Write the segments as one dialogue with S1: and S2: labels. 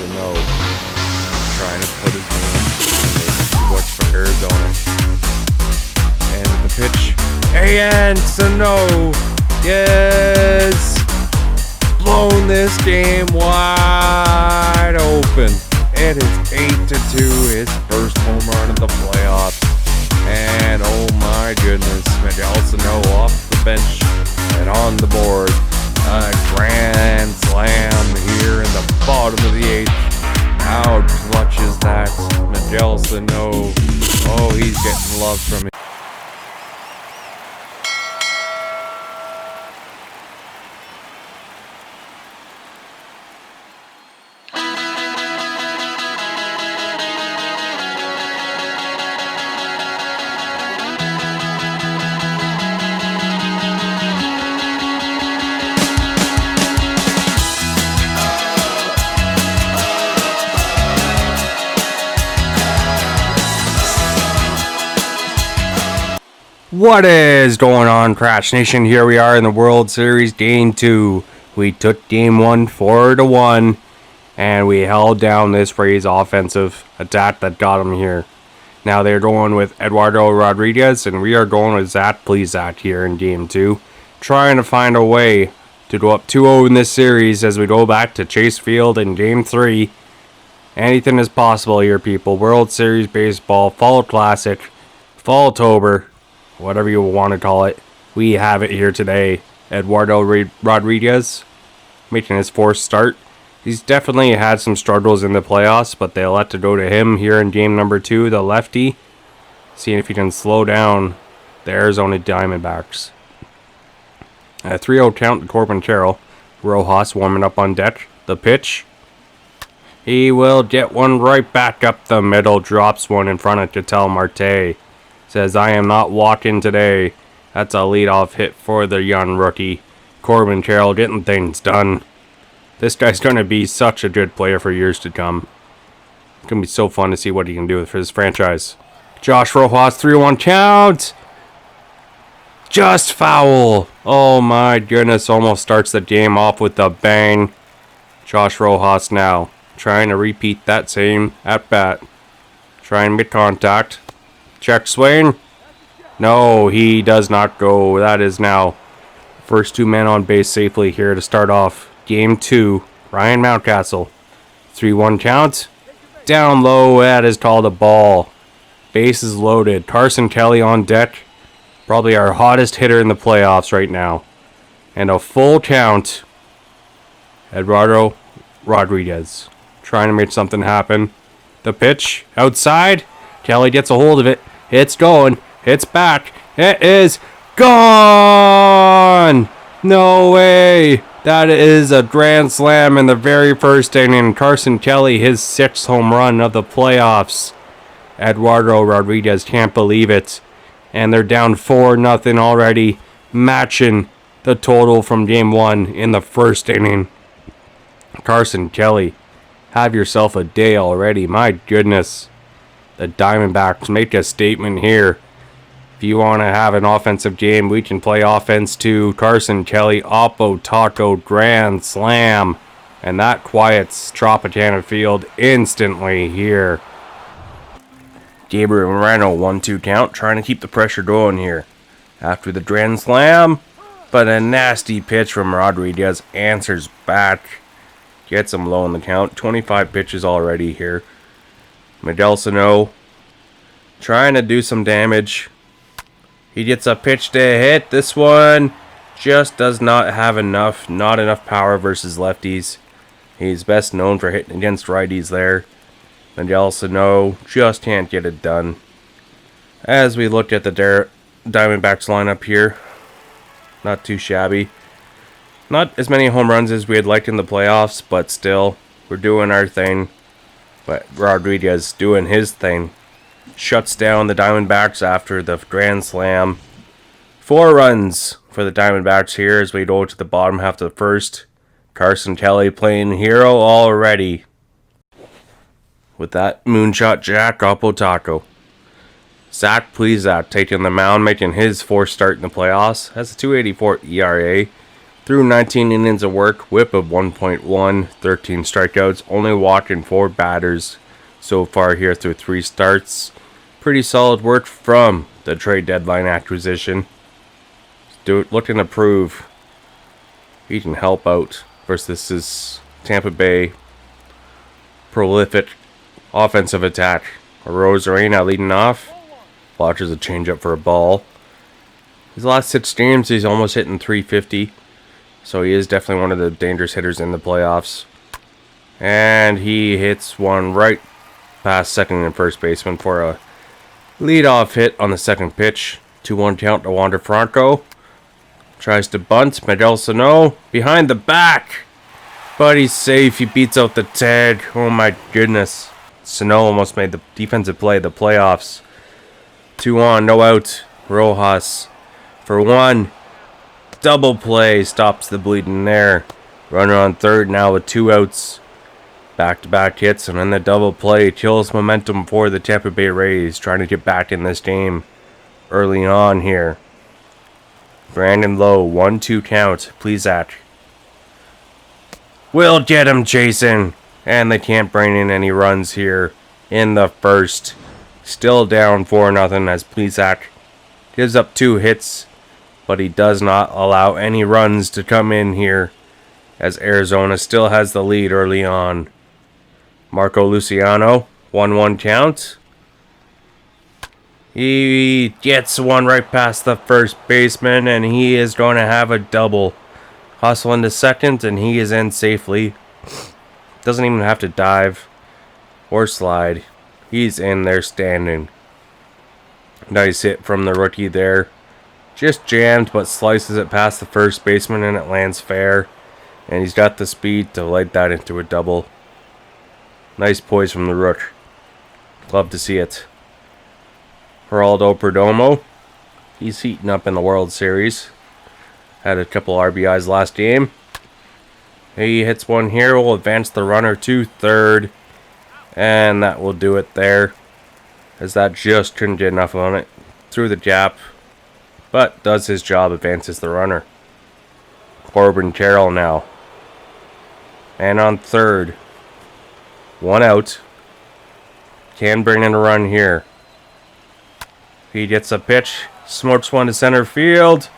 S1: Sano trying to put his name what's for Arizona. And the pitch. And Sano, yes, blown this game wide open. It is 8-2, his first home run of the playoffs. And oh my goodness, Miguel Sano off the bench and on the board. A grand slam here in the bottom of the 8th. How clutch is that? Miguel Sano. Oh, he's getting love from it. What is going on, Crash Nation? Here we are in the World Series Game 2. We took Game 1 4-1, and we held down this Rays offensive attack that got them here. Now they're going with Eduardo Rodriguez, and we are going with Zach Plesac here in Game 2. Trying to find a way to go up 2-0 in this series as we go back to Chase Field in Game 3. Anything is possible here, people. World Series Baseball, Fall Classic, Falltober, whatever you want to call it. We have it here today. Eduardo Rodriguez making his 4th start. He's definitely had some struggles in the playoffs, but they'll let to go to him here in game number 2, the lefty. Seeing if he can slow down the Arizona Diamondbacks. A 3-0 count to Corbin Carroll. Rojas warming up on deck. The pitch. He will get one right back up the middle. Drops one in front of Ketel Marte. Says, I am not walking today. That's a leadoff hit for the young rookie. Corbin Carroll getting things done. This guy's going to be such a good player for years to come. It's going to be so fun to see what he can do for his franchise. Josh Rojas, 3-1 count. Just foul. Oh my goodness, almost starts the game off with a bang. Josh Rojas now trying to repeat that same at bat. Trying mid contact. Check swing. No, he does not go. That is now first 2 men on base safely here to start off game 2. Ryan Mountcastle. 3-1 count. Down low. That is called a ball. Bases loaded. Carson Kelly on deck. Probably our hottest hitter in the playoffs right now. And a full count. Eduardo Rodriguez. Trying to make something happen. The pitch. Outside. Kelly gets a hold of it. It's going. It's back. It is gone. No way. That is a grand slam in the very first inning. Carson Kelly, his 6th home run of the playoffs. Eduardo Rodriguez can't believe it. And they're down 4-0 already. Matching the total from game 1 in the first inning. Carson Kelly, have yourself a day already. My goodness. The Diamondbacks make a statement here. If you want to have an offensive game, we can play offense too. Carson Kelly, Oppo Taco, grand slam. And that quiets Tropicana Field instantly here. Gabriel Moreno, 1-2 count, trying to keep the pressure going here. After the grand slam, but a nasty pitch from Rodriguez answers back. Gets him low in the count. 25 pitches already here. Miguel Sano trying to do some damage. He gets a pitch to hit. This one just does not have enough. Not enough power versus lefties. He's best known for hitting against righties there. Miguel Sano just can't get it done. As we look at the Diamondbacks lineup here, not too shabby. Not as many home runs as we'd like in the playoffs, but still, we're doing our thing. But Rodriguez doing his thing. Shuts down the Diamondbacks after the grand slam. 4 runs for the Diamondbacks here as we go to the bottom half of the first. Carson Kelly playing hero already. With that moonshot jack, Oppo Taco. Zach Plesac taking the mound, making his 4th start in the playoffs. Has a 2.84 ERA. Through 19 innings of work, whip of 1.1, 13 strikeouts, only walking 4 batters so far here through 3 starts. Pretty solid work from the trade deadline acquisition. Looking to prove he can help out. First, this is Tampa Bay. Prolific offensive attack. Rosarena leading off. Launches a changeup for a ball. His last 6 games, he's almost hitting 350. So he is definitely one of the dangerous hitters in the playoffs. And he hits one right past second and first baseman for a leadoff hit on the second pitch. 2-1 count to Wander Franco. Tries to bunt. Miguel Sano behind the back. But he's safe. He beats out the tag. Oh my goodness. Sano almost made the defensive play of the playoffs. 2 on, no out. Rojas for 1. Double play stops the bleeding there. Runner on third now with 2 outs. Back-to-back hits, and then the double play kills momentum for the Tampa Bay Rays, trying to get back in this game early on here. Brandon Lowe, 1-2 count. Please act. We'll get him, Jason. And they can't bring in any runs here in the first. Still down 4-0 as Plesac gives up 2 hits, but he does not allow any runs to come in here as Arizona still has the lead early on. Marco Luciano, 1-1 count. He gets one right past the first baseman, and he is going to have a double. Hustle into second, and he is in safely. Doesn't even have to dive or slide. He's in there standing. Nice hit from the rookie there. Just jammed, but slices it past the first baseman, and it lands fair. And he's got the speed to light that into a double. Nice poise from the rook. Love to see it. Geraldo Perdomo. He's heating up in the World Series. Had a couple RBIs last game. He hits one here. Will advance the runner to third. And that will do it there. As that just couldn't get enough on it. Through the gap. But does his job. Advances the runner. Corbin Carroll now. And on third. 1 out. Can bring in a run here. He gets a pitch. Smokes one to center field.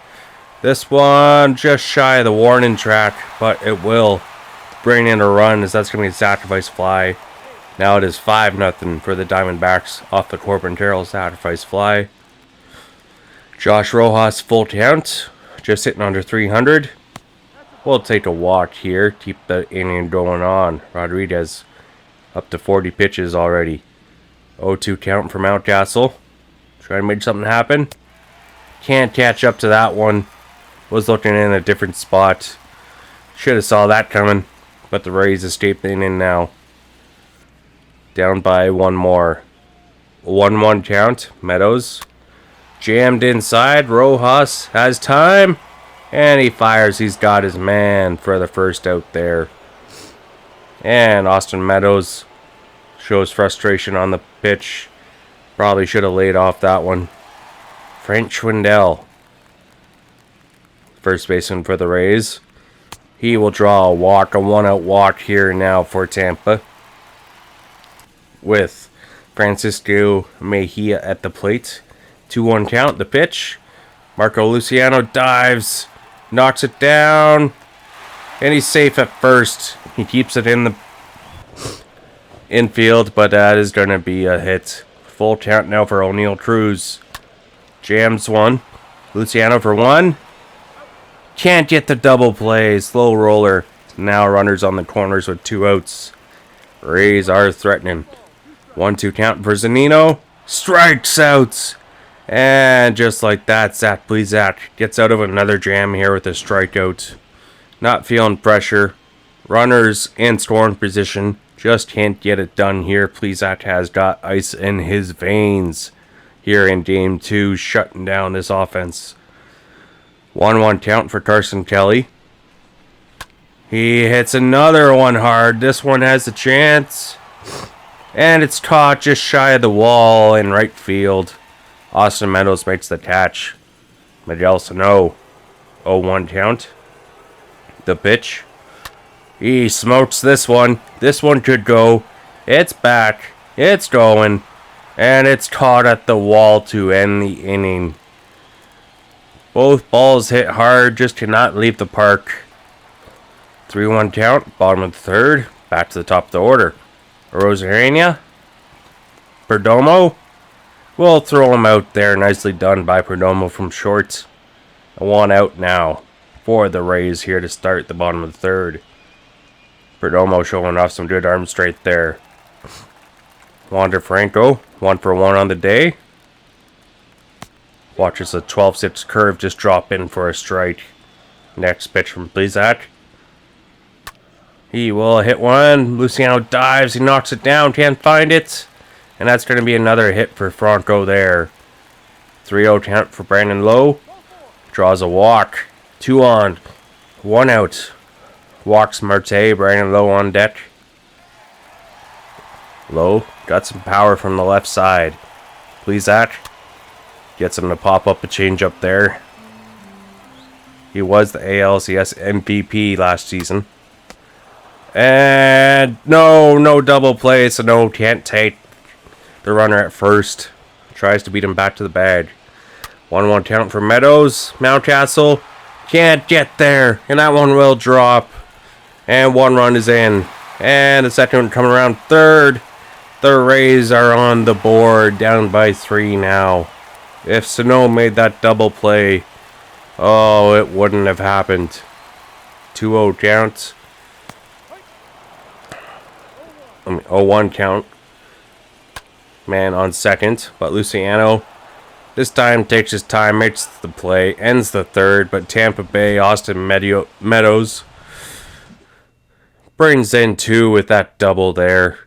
S1: This one just shy of the warning track, but it will bring in a run as that's going to be a sacrifice fly. Now it is 5-0 for the Diamondbacks off the Corbin Carroll sacrifice fly. Josh Rojas full count, just hitting under 300. We'll take a walk here, keep the inning going on. Rodriguez up to 40 pitches already. 0-2 count for Mountcastle. Trying to make something happen. Can't catch up to that one. Was looking in a different spot. Should have saw that coming. But the Rays escaped the inning now. Down by 1 more. 1-1 count. Meadows. Jammed inside. Rojas has time. And he fires. He's got his man for the first out there. And Austin Meadows shows frustration on the pitch. Probably should have laid off that one. Frank Schwindel. First baseman for the Rays. He will draw a walk, a 1-out walk here now for Tampa. With Francisco Mejia at the plate. 2-1 count, the pitch. Marco Luciano dives, knocks it down, and he's safe at first. He keeps it in the infield, but that is going to be a hit. Full count now for O'Neal Cruz. Jams one. Luciano for 1. Can't get the double play. Slow roller. Now runners on the corners with 2 outs. Rays are threatening. 1-2 count for Zunino. Strikes out. And just like that, Zach Plesac gets out of another jam here with a strikeout. Not feeling pressure. Runners in scoring position. Just can't get it done here. Plesac has got ice in his veins here in Game 2, shutting down this offense. 1-1 count for Carson Kelly. He hits another one hard. This one has a chance. And it's caught just shy of the wall in right field. Austin Meadows makes the catch. Miguel Sano, 0-1 count. The pitch. He smokes this one. This one could go. It's back. It's going. And it's caught at the wall to end the inning. Both balls hit hard, just cannot leave the park. 3-1 count, bottom of the third. Back to the top of the order. Rosarena. Perdomo. We'll throw him out there. Nicely done by Perdomo from short. 1 out now for the Rays here to start the bottom of the third. Perdomo showing off some good arm strength there. Wander Franco, 1 for 1 on the day. Watches a 12-6 curve just drop in for a strike. Next pitch from Blizak. He will hit one. Luciano dives. He knocks it down. Can't find it. And that's going to be another hit for Franco there. 3-0 count for Brandon Lowe. Draws a walk. 2 on. 1 out. Walks Marte. Brandon Lowe on deck. Lowe got some power from the left side. Blizak gets him to pop up a changeup there. He was the ALCS MVP last season. And no double play, so no, can't take the runner at first. Tries to beat him back to the bag. 1-1 count for Meadows. Mountcastle can't get there, and that one will drop. And 1 run is in. And the second one coming around third. The Rays are on the board, down by 3 now. If Sano made that double play, oh, it wouldn't have happened. 2-0 count. 0-1 count. Man on second, but Luciano this time takes his time, makes the play, ends the third, but Tampa Bay, Austin Meadows brings in 2 with that double there.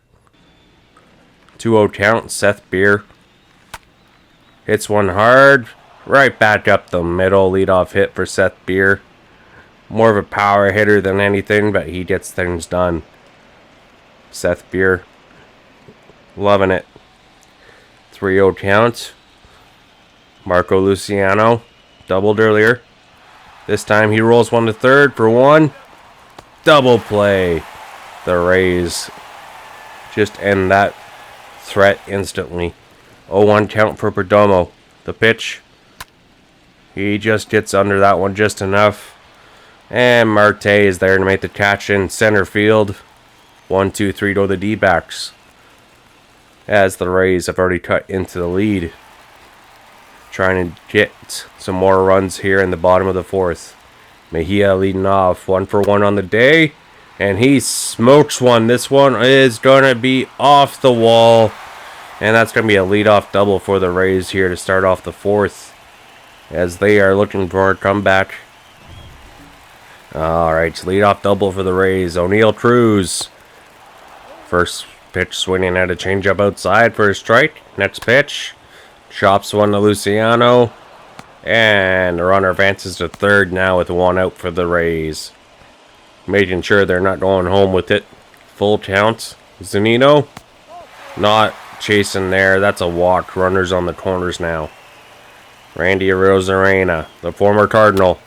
S1: 2-0 count, Seth Beer hits one hard, right back up the middle, leadoff hit for Seth Beer. More of a power hitter than anything, but he gets things done. Seth Beer, loving it. 3-0 count. Marco Luciano, doubled earlier. This time he rolls one to third for 1. Double play. The Rays just end that threat instantly. 0-1 count for Perdomo. The pitch. He just gets under that one just enough. And Marte is there to make the catch in center field. 1-2-3 to the D-backs. As the Rays have already cut into the lead. Trying to get some more runs here in the bottom of the fourth. Mejia leading off. 1 for 1 on the day. And he smokes one. This one is going to be off the wall. And that's going to be a leadoff double for the Rays here to start off the fourth. As they are looking for a comeback. Alright, leadoff double for the Rays. O'Neal Cruz. First pitch swinging at a changeup outside for a strike. Next pitch. Chops one to Luciano. And the runner advances to third now with 1 out for the Rays. Making sure they're not going home with it. Full count. Zunino. Not chasing there. That's a walk. Runners on the corners now. Randy Rosarena, the former Cardinal.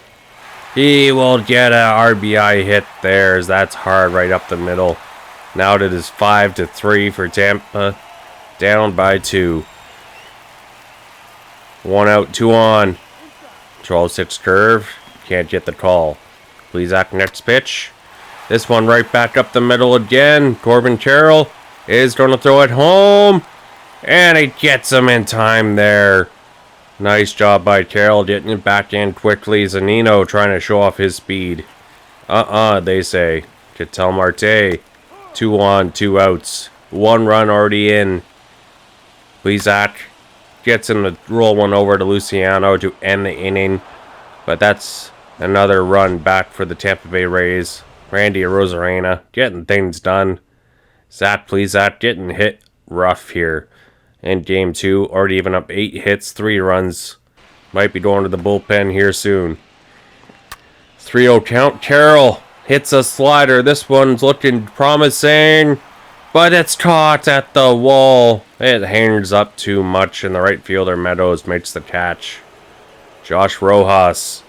S1: He will get an RBI hit there, as that's hard right up the middle. Now it is 5-3 for Tampa. Down by 2. 1 out, 2 on. 12-6 curve. Can't get the call. Blizak next pitch. This one right back up the middle again. Corbin Carroll is going to throw it home. And he gets him in time there. Nice job by Carroll getting it back in quickly. Zunino trying to show off his speed. They say. Ketel Marte. 2 on, 2 outs. 1 run already in. Blizak gets him to roll one over to Luciano to end the inning. But that's another run back for the Tampa Bay Rays. Randy Rosarena getting things done. Zach Blizak getting hit rough here in game 2. Already even up 8 hits, 3 runs. Might be going to the bullpen here soon. 3-0 count. Carroll hits a slider. This one's looking promising. But it's caught at the wall. It hangs up too much, and the right fielder Meadows makes the catch. Josh Rojas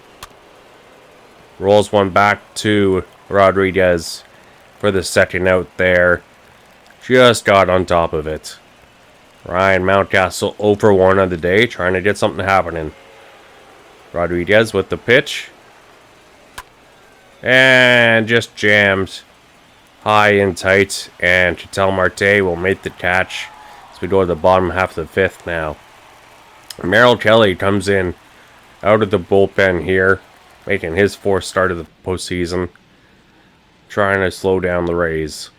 S1: Rolls one back to Rodriguez for the second out there. Just got on top of it. Ryan Mountcastle 0 for 1 on the day, trying to get something happening. Rodriguez with the pitch. And just jams high and tight. And Chantel Marte will make the catch as we go to the bottom half of the fifth now. Merrill Kelly comes in out of the bullpen here, making his fourth start of the postseason. Trying to slow down the Rays.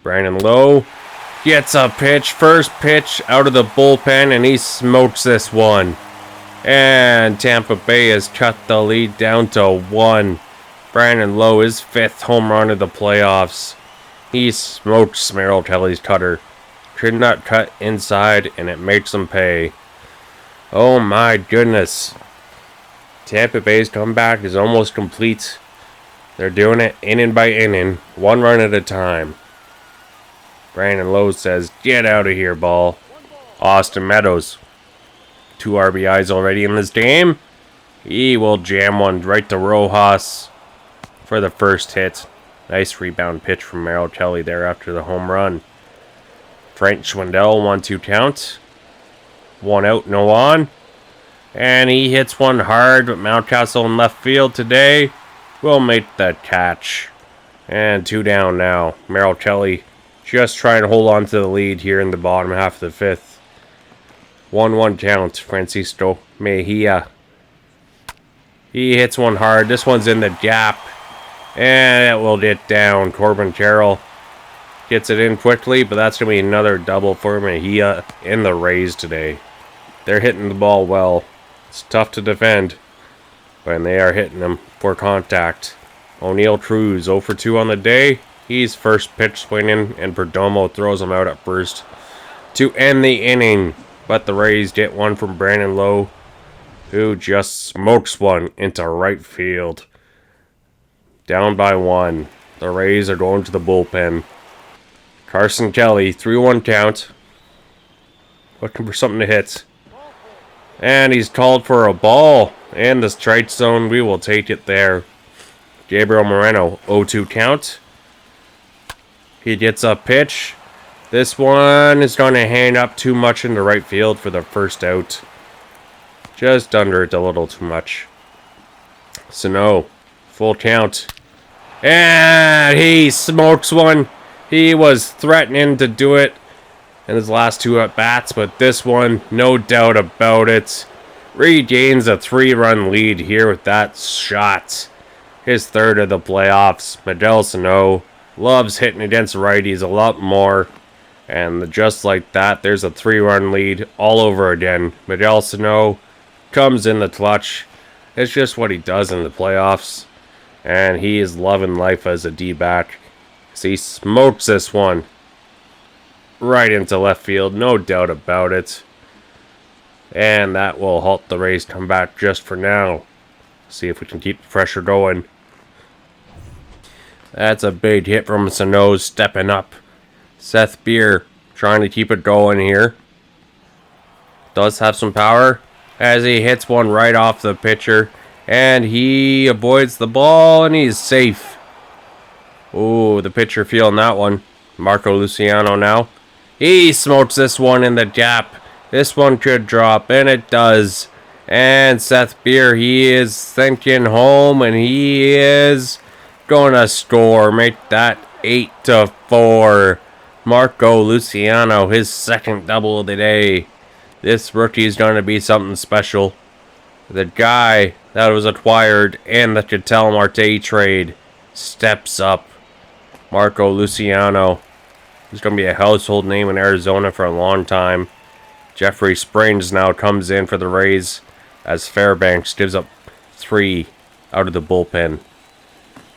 S1: Brandon Lowe gets a pitch, first pitch out of the bullpen, and he smokes this one. And Tampa Bay has cut the lead down to 1. Brandon Lowe, his 5th home run of the playoffs. He smokes Merrill Kelly's cutter. Could not cut inside, and it makes him pay. Oh my goodness. Tampa Bay's comeback is almost complete. They're doing it inning by inning, 1 run at a time. Brandon Lowe says, "Get out of here, ball." Austin Meadows, 2 RBIs already in this game. He will jam one right to Rojas for the first hit. Nice rebound pitch from Merrill Kelly there after the home run. Frank Schwindel, 1-2 count. 1 out, no on. And he hits one hard, but Mountcastle in left field today will make that catch. And 2 down now. Merrill Kelly just trying to hold on to the lead here in the bottom half of the fifth. 1-1 count. Francisco Mejia. He hits one hard. This one's in the gap. And it will get down. Corbin Carroll gets it in quickly, but that's going to be another double for Mejia in the Rays today. They're hitting the ball well. It's tough to defend, but they are hitting them for contact. O'Neal Cruz 0 for 2 on the day. He's first pitch swinging, and Perdomo throws him out at first to end the inning. But the Rays get one from Brandon Lowe, who just smokes one into right field. Down by 1. The Rays are going to the bullpen. Carson Kelly, 3-1 count. Looking for something to hit. And he's called for a ball in the strike zone. We will take it there. Gabriel Moreno, 0-2 count. He gets a pitch. This one is going to hang up too much into right field for the first out. Just under it a little too much. Sano, full count. And he smokes one. He was threatening to do it in his last 2 at-bats, but this one, no doubt about it, regains a 3-run lead here with that shot. His 3rd of the playoffs. Miguel Sano loves hitting against righties a lot more. And just like that, there's a 3-run lead all over again. Miguel Sano comes in the clutch. It's just what he does in the playoffs. And he is loving life as a D-back. So he smokes this one right into left field, no doubt about it. And that will halt the Rays' comeback just for now. See if we can keep the pressure going. That's a big hit from Sano, stepping up. Seth Beer trying to keep it going here. Does have some power as he hits one right off the pitcher. And he avoids the ball and he's safe. Ooh, the pitcher feeling that one. Marco Luciano now. He smokes this one in the gap. This one could drop, and it does. And Seth Beer, he is thinking home, and he is going to score. Make that 8-4. Marco Luciano, his 2nd double of the day. This rookie is going to be something special. The guy that was acquired in the Chantel Marte trade steps up. Marco Luciano. He's going to be a household name in Arizona for a long time. Jeffrey Springs now comes in for the Rays as Fairbanks gives up 3 out of the bullpen.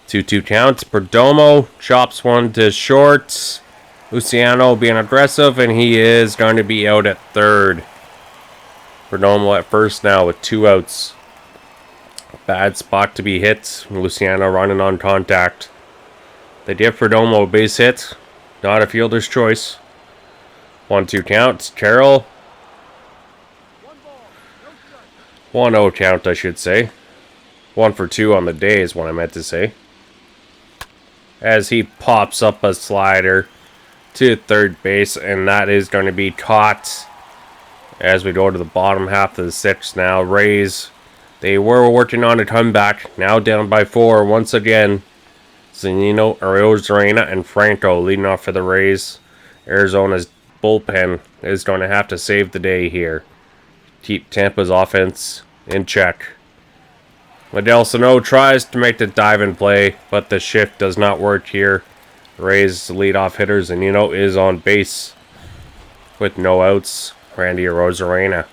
S1: 2-2 counts. Perdomo chops one to short. Luciano being aggressive, and he is going to be out at 3rd. Perdomo at first now with 2 outs. Bad spot to be hit. Luciano running on contact. They give Perdomo a base hit. Not a fielder's choice. 1-2 count. Carroll. 1-0 count, I should say. 1 for 2 on the day is what I meant to say. As he pops up a slider to third base, and that is going to be caught. As we go to the bottom half of the 6th now, Rays, they were working on a comeback, now down by 4 once again. Zunino, Arozarena, and Franco leading off for the Rays. Arizona's bullpen is going to have to save the day here. Keep Tampa's offense in check. Liddell Sano tries to make the dive-in play, but the shift does not work here. Rays leadoff hitter Zunino is on base with no outs. Randy Arozarena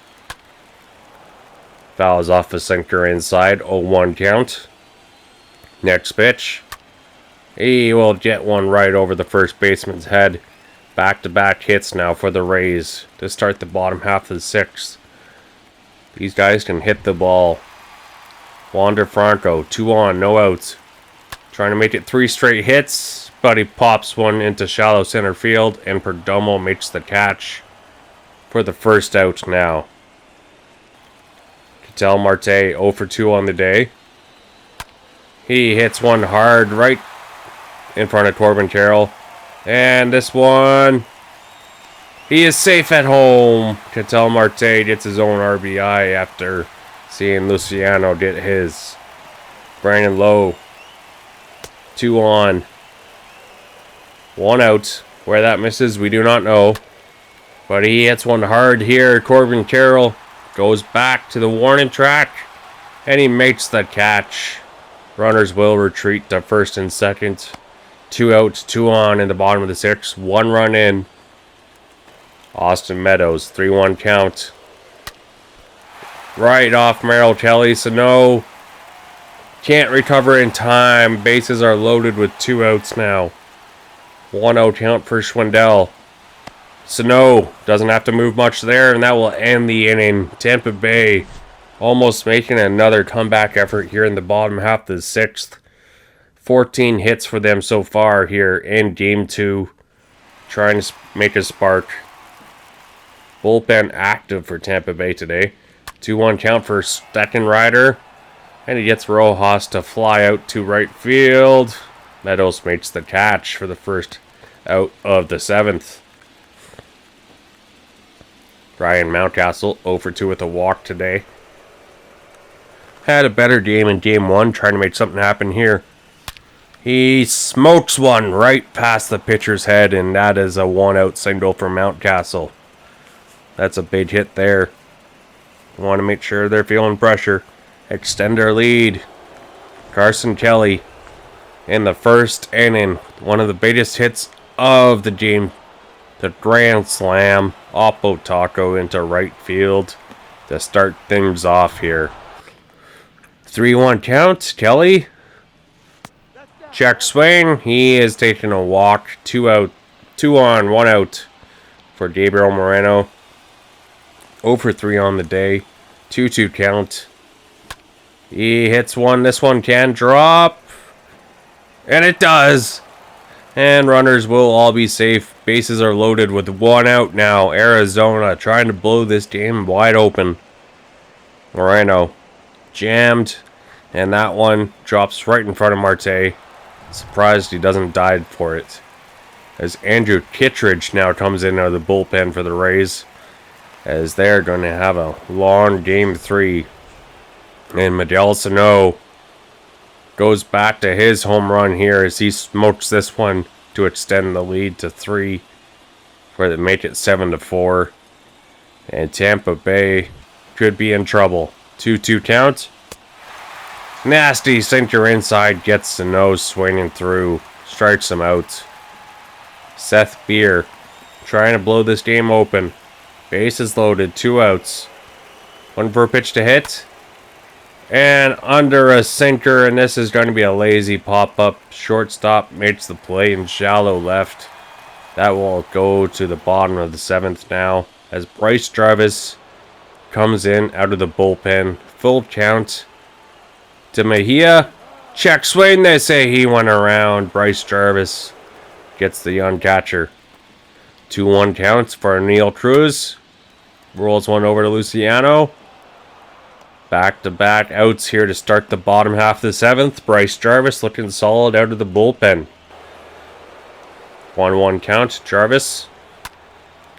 S1: fouls off the sinker inside. 0-1 count. Next pitch. He will get one right over the first baseman's head. Back-to-back hits now for the Rays to start the bottom half of the 6th. These guys can hit the ball. Wander Franco, 2 on, no outs. Trying to make it 3 straight hits, but he pops one into shallow center field, and Perdomo makes the catch for the first out now. Ketel Marte 0 for 2 on the day. He hits one hard right in front of Corbin Carroll. And this one, he is safe at home. Ketel Marte gets his own RBI after seeing Luciano get his. Brandon Lowe, 2 on, 1 out. Where that misses, we do not know. But he hits one hard here. Corbin Carroll goes back to the warning track, and he makes the catch. Runners will retreat to first and second. 2 outs, 2 on in the bottom of the 6th. 1 run in. Austin Meadows, 3-1 count. Right off Merrill Kelly. Sano can't recover in time. Bases are loaded with 2 outs now. 1-0 count for Schwindel. Sano doesn't have to move much there, and that will end the inning. Tampa Bay almost making another comeback effort here in the bottom half of the 6th. 14 hits for them so far here in Game 2. Trying to make a spark. Bullpen active for Tampa Bay today. 2-1 count for Steckenrider. And he gets Rojas to fly out to right field. Meadows makes the catch for the first out of the 7th. Ryan Mountcastle 0 for 2 with a walk today. Had a better game in Game 1, trying to make something happen here. He smokes one right past the pitcher's head, and that is a 1-out single for Mountcastle. That's a big hit there. Want to make sure they're feeling pressure. Extend their lead. Carson Kelly in the first inning. One of the biggest hits of the game. The grand slam. Oppo Taco into right field to start things off here. 3-1 count. Kelly. Check swing. He is taking a walk. 2 out. 2 on, 1 out for Gabriel Moreno. 0 for 3 on the day. 2-2 count. He hits one. This one can drop. And it does. And runners will all be safe. Bases are loaded with 1 out now. Arizona trying to blow this game wide open. Moreno jammed. And that one drops right in front of Marte. Surprised he doesn't dive for it. As Andrew Kittredge now comes in out of the bullpen for the Rays. As they're going to have a long Game 3. And Miguel Sano goes back to his home run here as he smokes this one to extend the lead to 3. Where they make it 7-4. And Tampa Bay could be in trouble. 2-2 count. Nasty sinker inside, gets the nose swinging through, strikes him out. Seth Beer trying to blow this game open. Bases loaded, 2 outs. 1 for a pitch to hit. And under a sinker, and this is going to be a lazy pop-up. Shortstop makes the play in shallow left. That will go to the bottom of the 7th now. As Bryce Jarvis comes in out of the bullpen. Full count to Mejia. Check swing, they say he went around. Bryce Jarvis gets the young catcher. 2-1 counts for Neil Cruz. Rolls one over to Luciano. Back-to-back outs here to start the bottom half of the 7th. Bryce Jarvis looking solid out of the bullpen. 1-1 count. Jarvis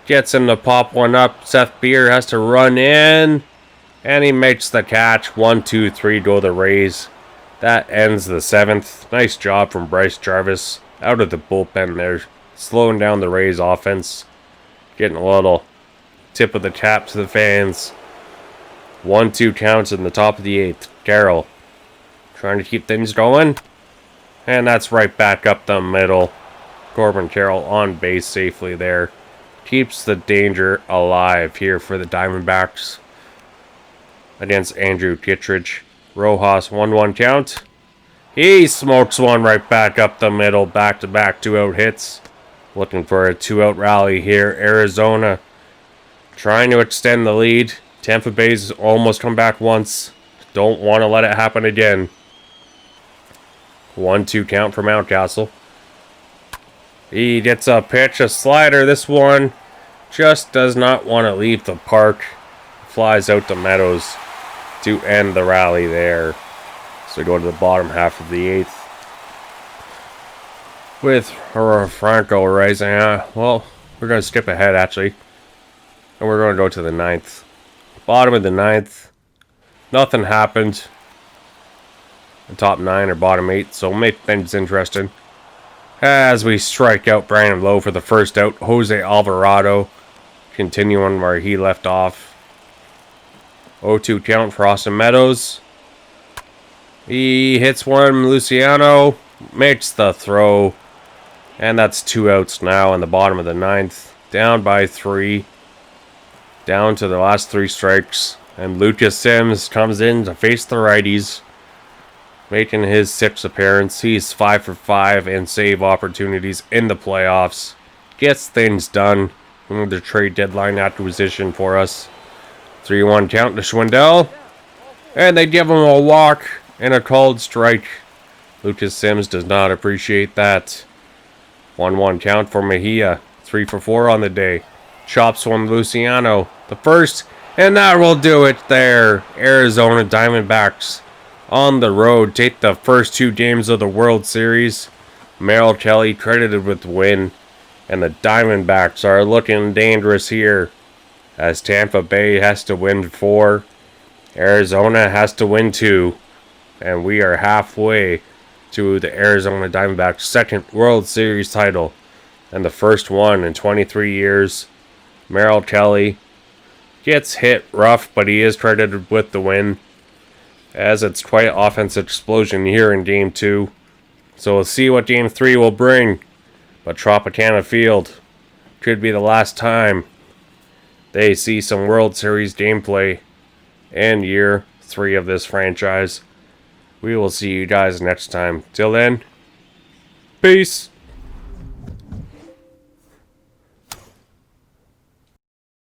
S1: gets him to pop one up. Seth Beer has to run in. And he makes the catch. 1-2-3 go the Rays. That ends the 7th. Nice job from Bryce Jarvis out of the bullpen there. Slowing down the Rays offense. Getting a little tip of the cap to the fans. 1-2 counts in the top of the 8th. Carroll trying to keep things going. And that's right back up the middle. Corbin Carroll on base safely there. Keeps the danger alive here for the Diamondbacks against Andrew Kittredge. Rojas 1-1 count. He smokes one right back up the middle. Back-to-back 2-out hits. Looking for a 2-out rally here. Arizona trying to extend the lead. Tampa Bay's almost come back once. Don't want to let it happen again. 1-2 count for Mountcastle. He gets a pitch, a slider. This one just does not want to leave the park. Flies out to Meadows to end the rally there. So we go to the bottom half of the 8th. With Franco rising. Well, we're going to skip ahead actually. And we're going to go to the 9th. Bottom of the 9th. Nothing happened. The top 9 or bottom 8. So make things interesting. As we strike out Brandon Lowe for the first out. Jose Alvarado continuing where he left off. 0-2 count for Austin Meadows. He hits one. Luciano makes the throw. And that's 2 outs now in the bottom of the 9th. Down by 3. Down to the last 3 strikes. And Lucas Sims comes in to face the righties. Making his 6th appearance. He's 5 for 5 in save opportunities in the playoffs. Gets things done. The trade deadline acquisition for us. 3-1 count to Schwindel. And they give him a walk and a called strike. Lucas Sims does not appreciate that. 1-1 count for Mejia. 3 for 4 on the day. Chops one Luciano. The first. And that will do it there. Arizona Diamondbacks on the road take the first 2 games of the World Series. Merrill Kelly credited with the win. And the Diamondbacks are looking dangerous here. As Tampa Bay has to win 4. Arizona has to win 2. And we are halfway to the Arizona Diamondbacks' 2nd World Series title. And the first one in 23 years. Merrill Kelly gets hit rough, but he is credited with the win. As it's quite an offensive explosion here in Game 2. So we'll see what Game 3 will bring. But Tropicana Field could be the last time they see some World Series gameplay in year 3 of this franchise. We will see you guys next time. Till then, peace.